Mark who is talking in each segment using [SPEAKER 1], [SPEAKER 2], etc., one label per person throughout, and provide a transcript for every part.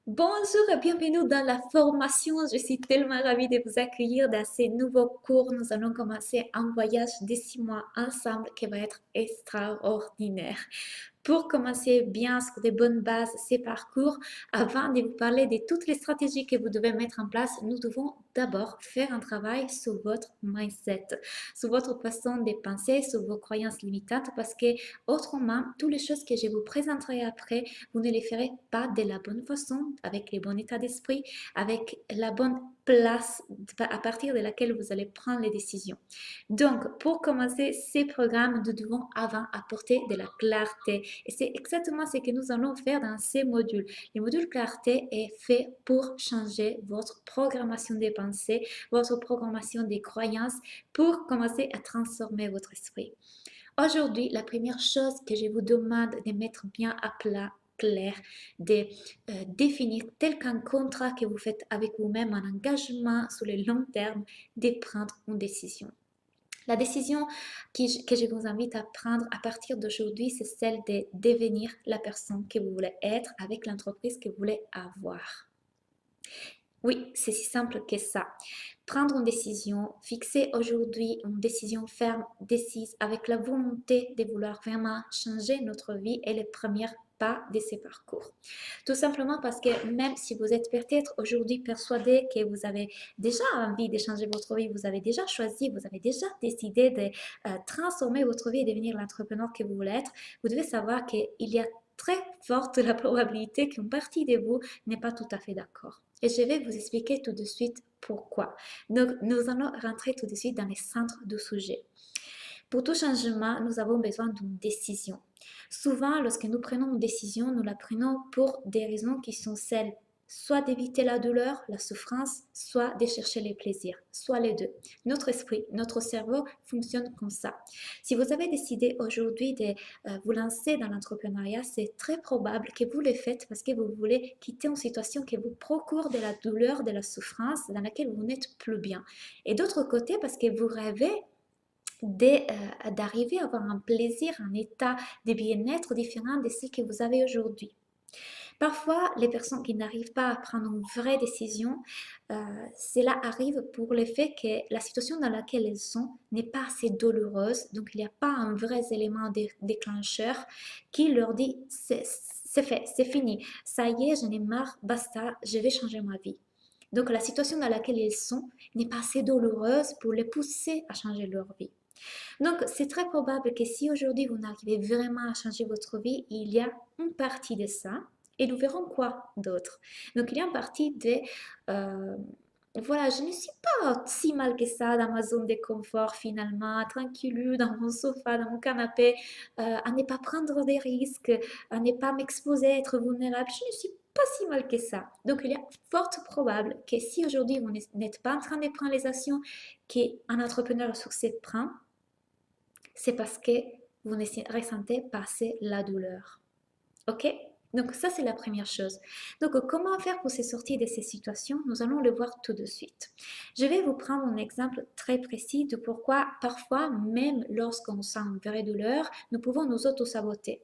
[SPEAKER 1] Bonjour et bienvenue dans la formation. Je suis tellement ravie de vous accueillir dans ces nouveaux cours. Nous allons commencer un voyage de 6 mois ensemble qui va être extraordinaire. Pour commencer bien sur de bonnes bases ces parcours, avant de vous parler de toutes les stratégies que vous devez mettre en place, nous devons d'abord faire un travail sur votre mindset, sur votre façon de penser, sur vos croyances limitantes, parce que autrement, toutes les choses que je vous présenterai après, vous ne les ferez pas de la bonne façon, avec le bon état d'esprit, avec la bonne place à partir de laquelle vous allez prendre les décisions. Donc, pour commencer ces programmes, nous devons avant apporter de la clarté. Et c'est exactement ce que nous allons faire dans ces modules. Le module clarté est fait pour changer votre programmation des pensées, votre programmation des croyances, pour commencer à transformer votre esprit. Aujourd'hui, la première chose que je vous demande de mettre bien à plat, clair, de définir tel qu'un contrat que vous faites avec vous-même, un engagement sur le long terme, de prendre une décision. La décision que je vous invite à prendre à partir d'aujourd'hui, c'est celle de devenir la personne que vous voulez être avec l'entreprise que vous voulez avoir. Oui, c'est si simple que ça. Prendre une décision, fixer aujourd'hui une décision ferme, décise, avec la volonté de vouloir vraiment changer notre vie est le premier pas de ces parcours. Tout simplement parce que même si vous êtes peut-être aujourd'hui persuadé que vous avez déjà envie de changer votre vie, vous avez déjà choisi, vous avez déjà décidé de transformer votre vie et devenir l'entrepreneur que vous voulez être, vous devez savoir qu'il y a très forte la probabilité qu'une partie de vous n'est pas tout à fait d'accord. Et je vais vous expliquer tout de suite pourquoi. Donc, nous allons rentrer tout de suite dans les centres du sujet. Pour tout changement, nous avons besoin d'une décision. Souvent, lorsque nous prenons une décision, nous la prenons pour des raisons qui sont celles soit d'éviter la douleur, la souffrance, soit de chercher les plaisirs, soit les deux. Notre esprit, notre cerveau fonctionne comme ça. Si vous avez décidé aujourd'hui de vous lancer dans l'entrepreneuriat, c'est très probable que vous le faites parce que vous voulez quitter une situation qui vous procure de la douleur, de la souffrance, dans laquelle vous n'êtes plus bien. Et d'autre côté, parce que vous rêvez d'arriver à avoir un plaisir, un état de bien-être différent de ce que vous avez aujourd'hui. Parfois, les personnes qui n'arrivent pas à prendre une vraie décision, cela arrive pour le fait que la situation dans laquelle elles sont n'est pas assez douloureuse, donc il n'y a pas un vrai élément déclencheur qui leur dit c'est fait, c'est fini, ça y est, j'en ai marre, basta, je vais changer ma vie. Donc la situation dans laquelle ils sont n'est pas assez douloureuse pour les pousser à changer leur vie. Donc, c'est très probable que si aujourd'hui vous n'arrivez vraiment à changer votre vie, il y a une partie de ça. Et nous verrons quoi d'autre. Donc, il y a une partie de euh, voilà, je ne suis pas si mal que ça dans ma zone de confort finalement, tranquille, dans mon sofa, dans mon canapé, à ne pas prendre des risques, à ne pas m'exposer, à être vulnérable. Je ne suis pas si mal que ça. Donc, il y a fort probable que si aujourd'hui vous n'êtes pas en train de prendre les actions qu'un entrepreneur au succès prend, c'est parce que vous ne ressentez pas assez la douleur. Ok? Donc ça, c'est la première chose. Donc comment faire pour se sortir de ces situations? Nous allons le voir tout de suite. Je vais vous prendre un exemple très précis de pourquoi parfois, même lorsqu'on sent une vraie douleur, nous pouvons nous auto-saboter.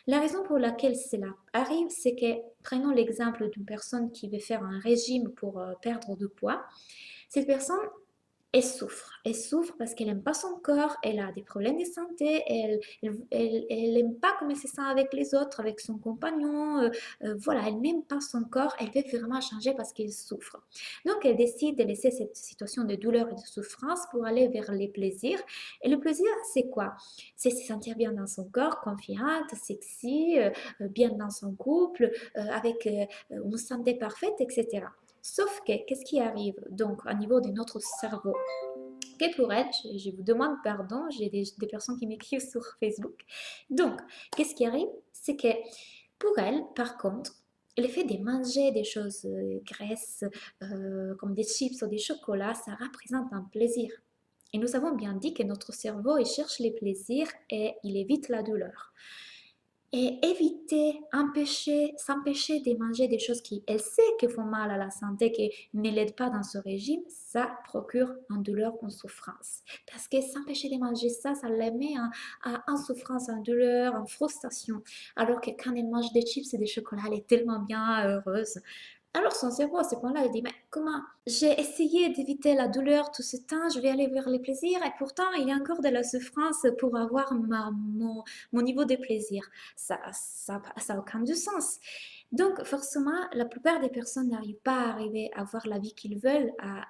[SPEAKER 1] La raison pour laquelle cela arrive, c'est que, prenons l'exemple d'une personne qui veut faire un régime pour perdre du poids. Cette personne elle souffre. Elle souffre parce qu'elle n'aime pas son corps, elle a des problèmes de santé, elle n'aime pas comment elle se sent avec les autres, avec son compagnon. Voilà, elle n'aime pas son corps, elle veut vraiment changer parce qu'elle souffre. Donc, elle décide de laisser cette situation de douleur et de souffrance pour aller vers les plaisirs. Et le plaisir, c'est quoi? C'est se sentir bien dans son corps, confiante, sexy, bien dans son couple, avec une santé parfaite, etc. Sauf que, qu'est-ce qui arrive donc au niveau de notre cerveau? Que pour elle, je vous demande pardon, j'ai des personnes qui m'écrivent sur Facebook. Donc, qu'est-ce qui arrive? C'est que pour elle, par contre, le fait de manger des choses graisses comme des chips ou des chocolats, ça représente un plaisir. Et nous avons bien dit que notre cerveau, il cherche les plaisirs et il évite la douleur. Et éviter, empêcher, s'empêcher de manger des choses qui, elle sait, qui font mal à la santé, qui ne l'aident pas dans ce régime, ça procure une douleur, une souffrance. Parce que s'empêcher de manger ça, ça la met en souffrance, en douleur, en frustration. Alors que quand elle mange des chips et des chocolats, elle est tellement bien heureuse. Alors son cerveau, à ce point-là, il dit, mais comment? J'ai essayé d'éviter la douleur tout ce temps, je vais aller vers les plaisirs et pourtant il y a encore de la souffrance pour avoir mon niveau de plaisir. Ça a aucun du sens. Donc forcément, la plupart des personnes n'arrivent pas à arriver à avoir la vie qu'ils veulent, à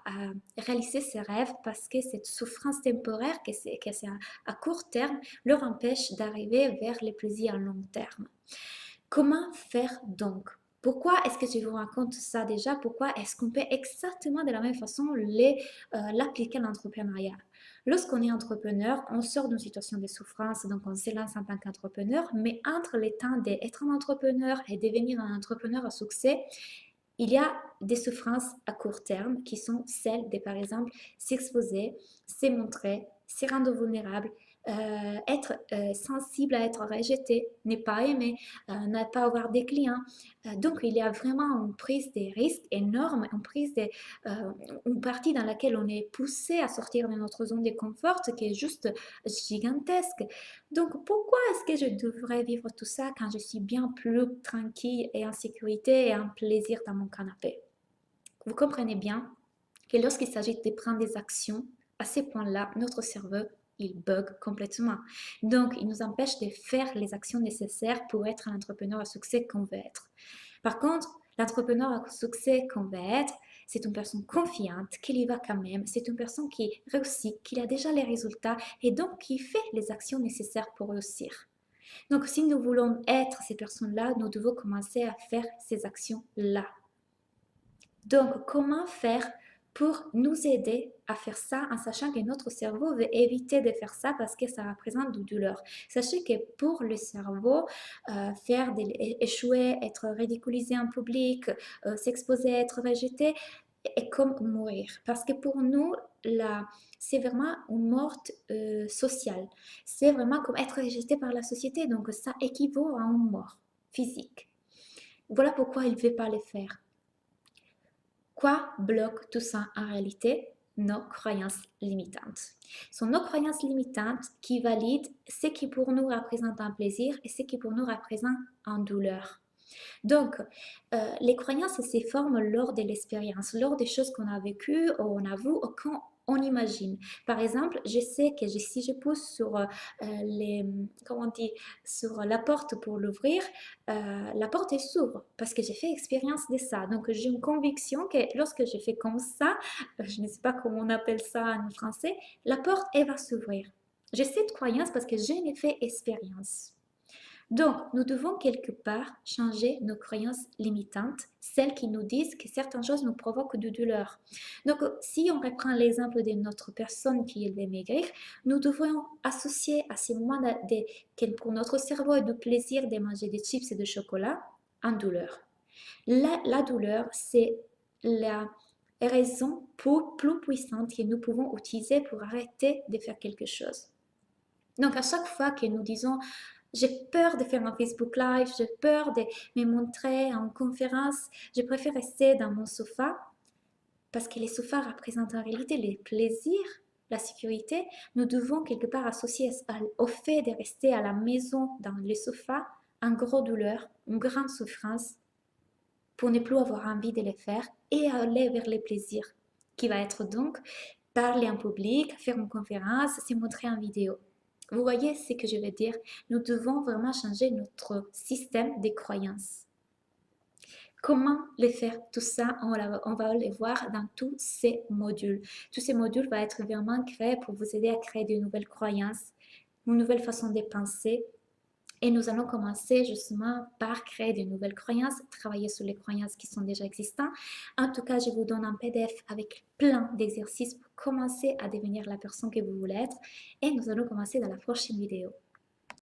[SPEAKER 1] réaliser ses rêves parce que cette souffrance temporaire, que c'est à court terme, leur empêche d'arriver vers les plaisirs à long terme. Comment faire donc? Pourquoi est-ce que je vous raconte ça déjà? Pourquoi est-ce qu'on peut exactement de la même façon l'appliquer à l'entrepreneuriat? Lorsqu'on est entrepreneur, on sort d'une situation de souffrance, donc on s'élance en tant qu'entrepreneur, mais entre les temps d'être un entrepreneur et devenir un entrepreneur à succès, il y a des souffrances à court terme qui sont celles de, par exemple, s'exposer, se montrer, se rendre vulnérable, être sensible à être rejeté, ne pas aimer, ne pas avoir des clients. Donc, il y a vraiment une prise de risques énorme, euh, une partie dans laquelle on est poussé à sortir de notre zone de confort qui est juste gigantesque. Donc, pourquoi est-ce que je devrais vivre tout ça quand je suis bien plus tranquille et en sécurité et en plaisir dans mon canapé? Vous comprenez bien que lorsqu'il s'agit de prendre des actions, à ces points-là, notre cerveau, il bug complètement. Donc, il nous empêche de faire les actions nécessaires pour être l'entrepreneur à succès qu'on veut être. Par contre, l'entrepreneur à succès qu'on veut être, c'est une personne confiante, qui y va quand même, c'est une personne qui réussit, qui a déjà les résultats et donc qui fait les actions nécessaires pour réussir. Donc, si nous voulons être ces personnes-là, nous devons commencer à faire ces actions-là. Donc, comment faire pour nous aider à faire ça en sachant que notre cerveau veut éviter de faire ça parce que ça représente de douleur. Sachez que pour le cerveau, échouer, être ridiculisé en public, s'exposer, être rejeté, est comme mourir. Parce que pour nous, là, c'est vraiment une mort sociale. C'est vraiment comme être rejeté par la société. Donc, ça équivaut à une mort physique. Voilà pourquoi il ne veut pas le faire. Quoi bloque tout ça en réalité? Nos croyances limitantes. Ce sont nos croyances limitantes qui valident ce qui pour nous représente un plaisir et ce qui pour nous représente une douleur. Donc, les croyances se forment lors de l'expérience, lors des choses qu'on a vécues, ou on avoue, ou quand on imagine. Par exemple, je sais que si je pousse sur comment on dit, sur la porte pour l'ouvrir, la porte est s'ouvre parce que j'ai fait expérience de ça. Donc, j'ai une conviction que lorsque je fais comme ça, je ne sais pas comment on appelle ça en français, la porte, elle va s'ouvrir. J'ai cette croyance parce que j'en ai fait expérience. Donc, nous devons quelque part changer nos croyances limitantes, celles qui nous disent que certaines choses nous provoquent de douleur. Donc, si on reprend l'exemple de notre personne qui veut maigrir, nous devons associer à ces moments que pour notre cerveau est de plaisir de manger des chips et de chocolat en douleur. La douleur, c'est la raison plus puissante que nous pouvons utiliser pour arrêter de faire quelque chose. Donc, à chaque fois que nous disons j'ai peur de faire un Facebook Live, j'ai peur de me montrer en conférence, je préfère rester dans mon sofa parce que les sofas représentent en réalité les plaisirs, la sécurité. Nous devons quelque part associer au fait de rester à la maison dans le sofa une grosse douleur, une grande souffrance pour ne plus avoir envie de les faire et aller vers les plaisirs qui va être donc parler en public, faire une conférence, se montrer en vidéo. Vous voyez ce que je veux dire? Nous devons vraiment changer notre système de croyances. Comment le faire? Tout ça, on va le voir dans tous ces modules. Tous ces modules vont être vraiment créés pour vous aider à créer de nouvelles croyances, une nouvelle façon de penser. Et nous allons commencer justement par créer de nouvelles croyances, travailler sur les croyances qui sont déjà existantes. En tout cas, je vous donne un PDF avec plein d'exercices pour commencer à devenir la personne que vous voulez être. Et nous allons commencer dans la prochaine vidéo.